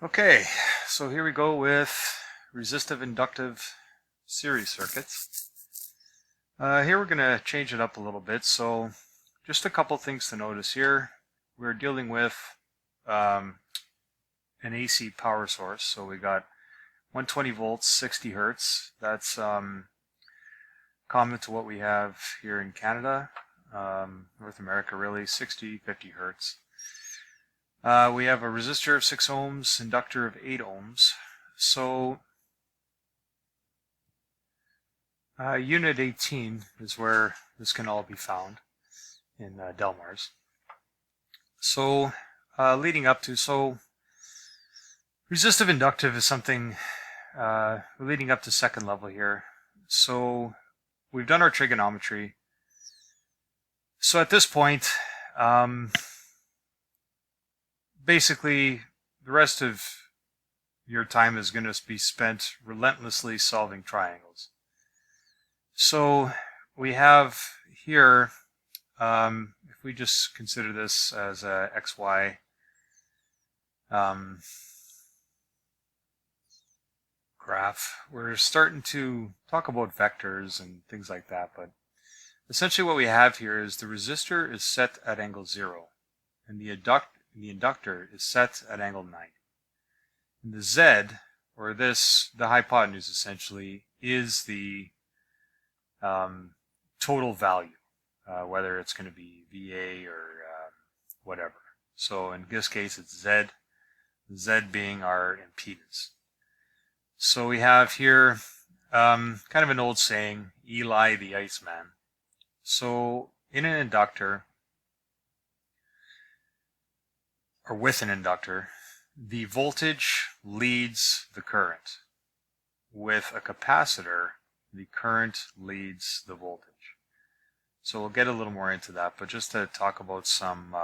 Okay, so here we go with resistive inductive series circuits. Here we're going to change it up a little bit. So just a couple things to notice here. We're dealing with an AC power source. So we got 120 volts, 60 hertz. That's common to what we have here in Canada, North America really, 60, 50 hertz. We have a resistor of 6 ohms, inductor of 8 ohms. So unit 18 is where this can all be found in Delmars. So leading up to, so resistive inductive is something leading up to second level here. So we've done our trigonometry. So at this point, basically the rest of your time is going to be spent relentlessly solving triangles. So we have here, if we just consider this as a xy graph, we're starting to talk about vectors and things like that, but essentially what we have here is the resistor is set at angle 0, and the inductor is set at angle 90. And the Z, or this, the hypotenuse essentially, is the total value, whether it's going to be VA or whatever. So in this case it's Z, Z being our impedance. So we have here kind of an old saying, Eli the Iceman. So in an inductor, or with an inductor, the voltage leads the current. With a capacitor, the current leads the voltage. So we'll get a little more into that, but just to talk about some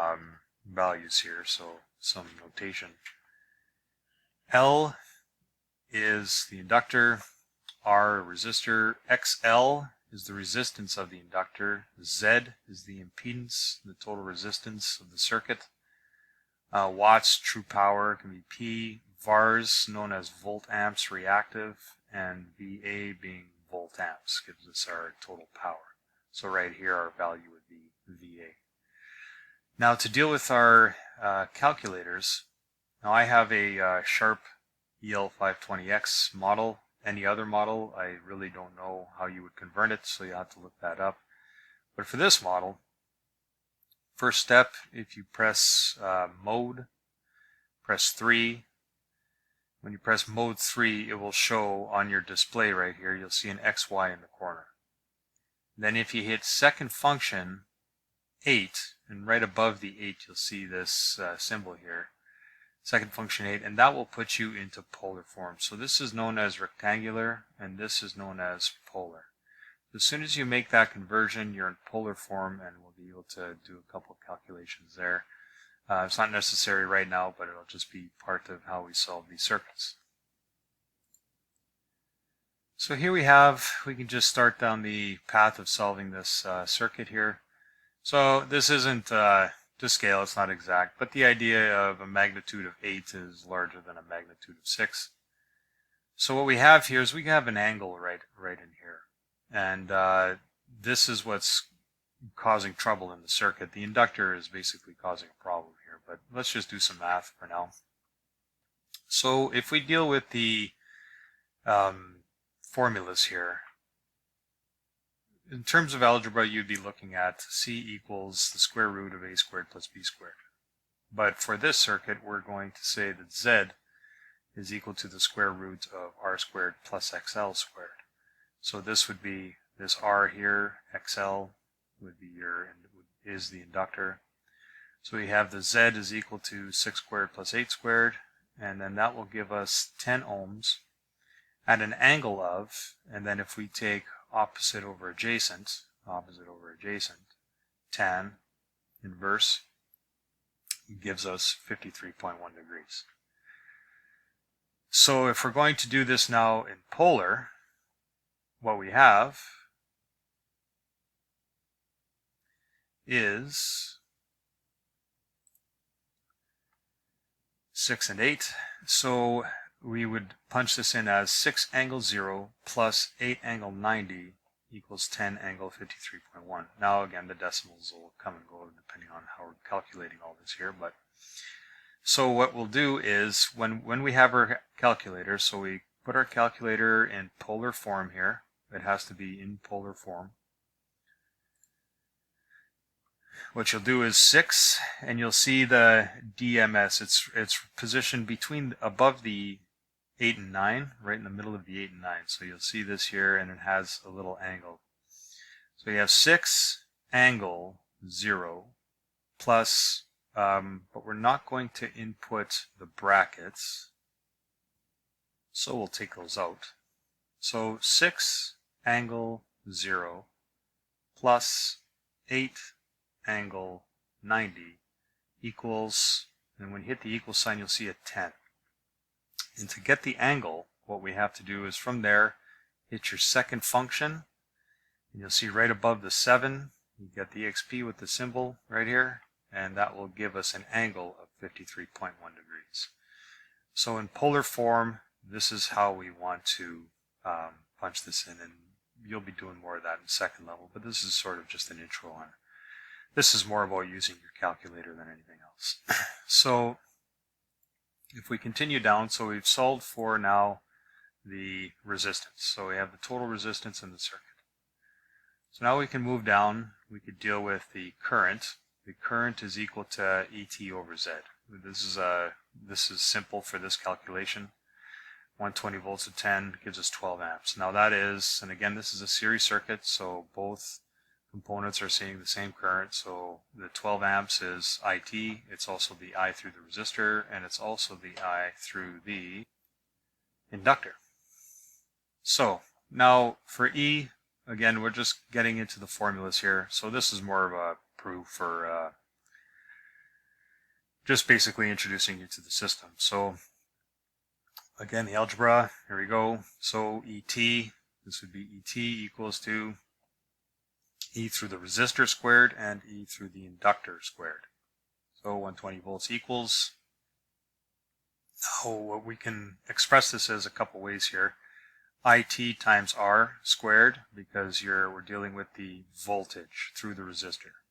values here, so some notation. L is the inductor, R resistor, XL is the resistance of the inductor, Z is the impedance, the total resistance of the circuit. Watts, true power, can be P. VARs, known as volt amps reactive, and VA being volt amps, gives us our total power. So right here our value would be VA. Now to deal with our calculators, now I have a Sharp EL520X model. Any other model, I really don't know how you would convert it, so you have to look that up. But for this model, first step, if you press mode, press 3. When you press mode 3, it will show on your display right here, you'll see an XY in the corner. Then if you hit second function 8, and right above the 8 you'll see this symbol here, second function 8, and that will put you into polar form. So this is known as rectangular, and this is known as polar. As soon as you make that conversion, you're in polar form, and we'll be able to do a couple of calculations there. It's not necessary right now, but it'll just be part of how we solve these circuits. So here we can just start down the path of solving this circuit here. So this isn't to scale, it's not exact, but the idea of a magnitude of 8 is larger than a magnitude of 6. So what we have here is we have an angle right in here. And this is what's causing trouble in the circuit. The inductor is basically causing a problem here, but let's just do some math for now. So if we deal with the formulas here, in terms of algebra, you'd be looking at C equals the square root of A squared plus B squared. But for this circuit, we're going to say that Z is equal to the square root of R squared plus XL squared. So this would be this R here, XL would be is the inductor. So we have the Z is equal to 6 squared plus 8 squared, and then that will give us 10 ohms at an angle of, and then if we take opposite over adjacent, tan inverse gives us 53.1 degrees. So if we're going to do this now in polar, what we have is 6 and 8, So we would punch this in as 6 angle 0 plus 8 angle 90 equals 10 angle 53.1. Now again, the decimals will come and go depending on how we're calculating all this here. But so what we'll do is when we have our calculator, so we put our calculator in polar form here. It has to be in polar form. What you'll do is 6, and you'll see the DMS. It's positioned between above the 8 and 9, right in the middle of the 8 and 9. So you'll see this here, and it has a little angle. So you have 6 angle 0 plus, but we're not going to input the brackets, so we'll take those out. So 6 angle 0 plus 8 angle 90 equals, and when you hit the equal sign, you'll see a 10. And to get the angle, what we have to do is from there, hit your second function, and you'll see right above the 7, you get the EXP with the symbol right here, and that will give us an angle of 53.1 degrees. So in polar form, this is how we want to punch this in, and you'll be doing more of that in second level, but this is sort of just an intro on. This is more about using your calculator than anything else. So if we continue down, so we've solved for now the resistance. So we have the total resistance in the circuit. So now we can move down. We could deal with the current. The current is equal to ET over Z. This is simple for this calculation. 120 volts at 10 gives us 12 amps. Now that is, and again, this is a series circuit, so both components are seeing the same current. So the 12 amps is IT, it's also the I through the resistor, and it's also the I through the inductor. So now for E, again, we're just getting into the formulas here. So this is more of a proof for just basically introducing you to the system. So again, the algebra, here we go. So ET, this would be ET equals to E through the resistor squared and E through the inductor squared. So 120 volts equals, now we can express this as a couple ways here. IT times R squared, because we're dealing with the voltage through the resistor.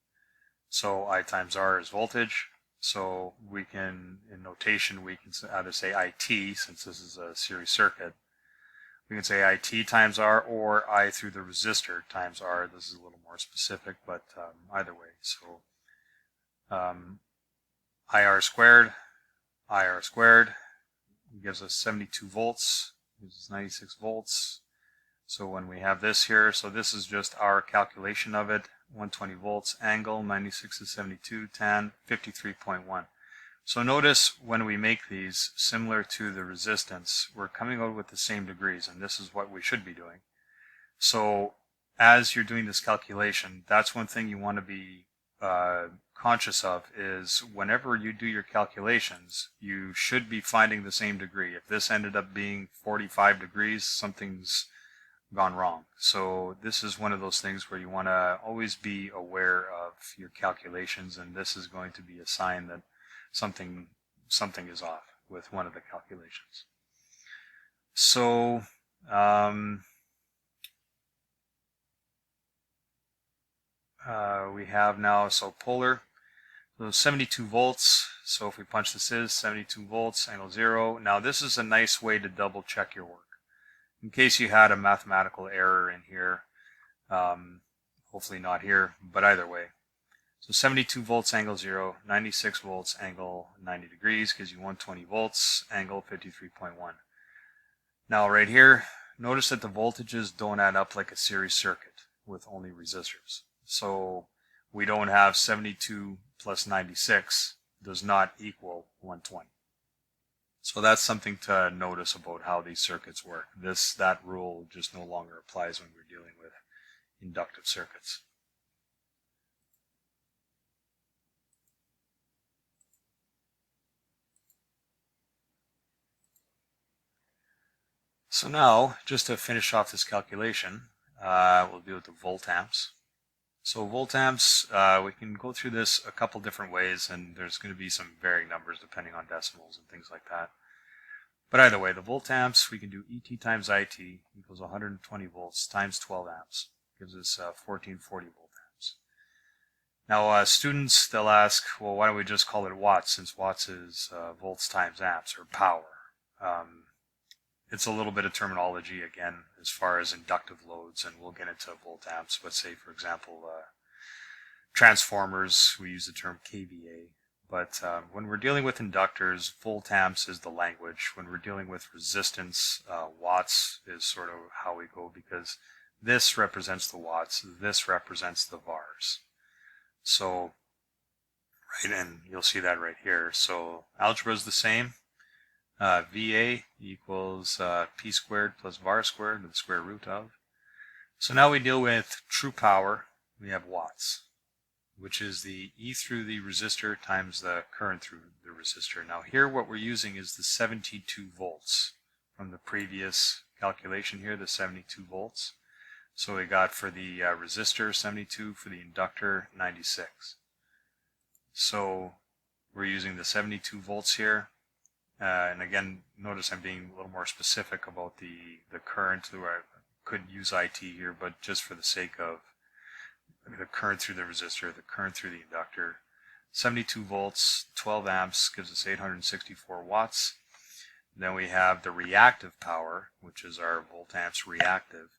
So I times R is voltage. So we can, in notation, we can either say IT, since this is a series circuit. We can say IT times R, or I through the resistor times R. This is a little more specific, but either way. So IR squared gives us 72 volts, gives us 96 volts. So when we have this here, so this is just our calculation of it. 120 volts, angle, 96 to 72, tan, 53.1. So notice when we make these, similar to the resistance, we're coming out with the same degrees, and this is what we should be doing. So as you're doing this calculation, that's one thing you want to be conscious of, is whenever you do your calculations, you should be finding the same degree. If this ended up being 45 degrees, something's gone wrong. So this is one of those things where you want to always be aware of your calculations, and this is going to be a sign that something is off with one of the calculations. So we have now, so polar, so 72 volts. So if we punch this in, 72 volts, angle 0. Now this is a nice way to double check your work, in case you had a mathematical error in here. Hopefully not here, but either way. So 72 volts, angle 0, 96 volts, angle 90 degrees, gives you 120 volts, angle 53.1. Now right here, notice that the voltages don't add up like a series circuit with only resistors. So we don't have 72 plus 96 does not equal 120. So that's something to notice about how these circuits work. That rule just no longer applies when we're dealing with inductive circuits. So now, just to finish off this calculation, we'll deal with the voltamps. So voltamps, we can go through this a couple different ways, and there's going to be some varying numbers depending on decimals and things like that. But either way, the volt amps, we can do ET times IT equals 120 volts times 12 amps. Gives us 1440 volt amps. Now, students, they'll ask, well, why don't we just call it watts, since watts is volts times amps, or power. It's a little bit of terminology, again, as far as inductive loads, and we'll get into volt amps. But say, for example, transformers, we use the term kVA. But when we're dealing with inductors, volt amps is the language. When we're dealing with resistance, watts is sort of how we go, because this represents the watts, this represents the VARs. So, right, and you'll see that right here. So algebra is the same. VA equals P squared plus VAR squared to the square root of. So now we deal with true power. We have watts, which is the E through the resistor times the current through the resistor. Now here what we're using is the 72 volts from the previous calculation here, the 72 volts. So we got for the resistor 72, for the inductor 96. So we're using the 72 volts here. And again, notice I'm being a little more specific about the current. I could use IT here, but just for the sake of the current through the resistor, the current through the inductor, 72 volts, 12 amps gives us 864 watts. Then we have the reactive power, which is our volt amps reactive,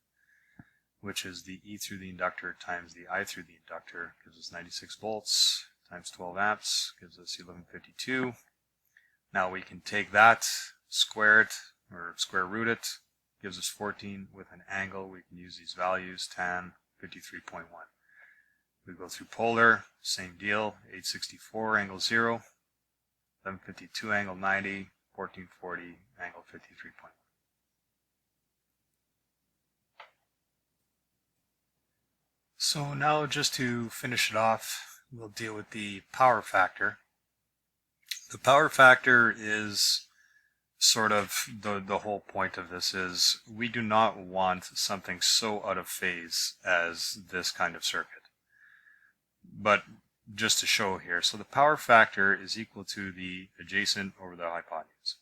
which is the E through the inductor times the I through the inductor, gives us 96 volts, times 12 amps, gives us 1152. Now we can take that, square it, or square root it, gives us 14. With an angle, we can use these values, tan 53.1. We go through polar, same deal, 864 angle 0, 1152 angle 90, 1440 angle 53.1. So now, just to finish it off, we'll deal with the power factor. The power factor is sort of the whole point of this is we do not want something so out of phase as this kind of circuit. But just to show here, so the power factor is equal to the adjacent over the hypotenuse.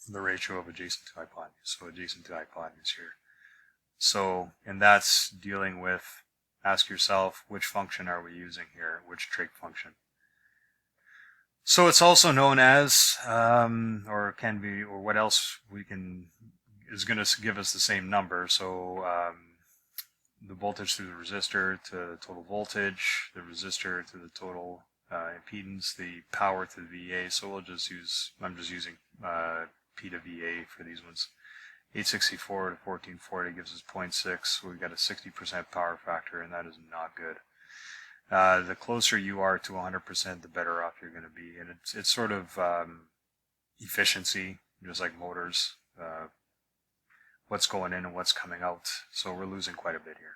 The ratio of adjacent to hypotenuse, so adjacent to hypotenuse here. So, and that's dealing with, ask yourself, which function are we using here, which trig function? So it's also known as, or can be, or what else we can, is going to give us the same number. So the voltage through the resistor to the total voltage, the resistor to the total impedance, the power to the VA. So we'll just use, I'm just using P to VA for these ones. 864 to 1440 gives us 0.6. So we've got a 60% power factor, and that is not good. The closer you are to 100%, the better off you're going to be. And it's sort of efficiency, just like motors, what's going in and what's coming out. So we're losing quite a bit here.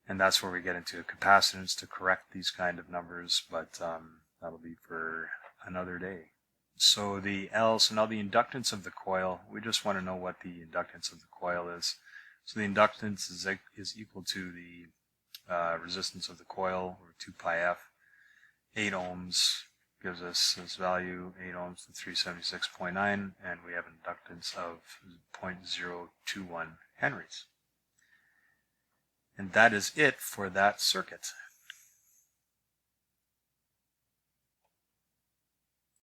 And that's where we get into capacitance to correct these kind of numbers, but that'll be for another day. So the L, so now the inductance of the coil, we just want to know what the inductance of the coil is. So the inductance is equal to the resistance of the coil, or 2 pi f. 8 ohms gives us this value, 8 ohms to 376.9, and we have an inductance of 0.021 henries. And that is it for that circuit.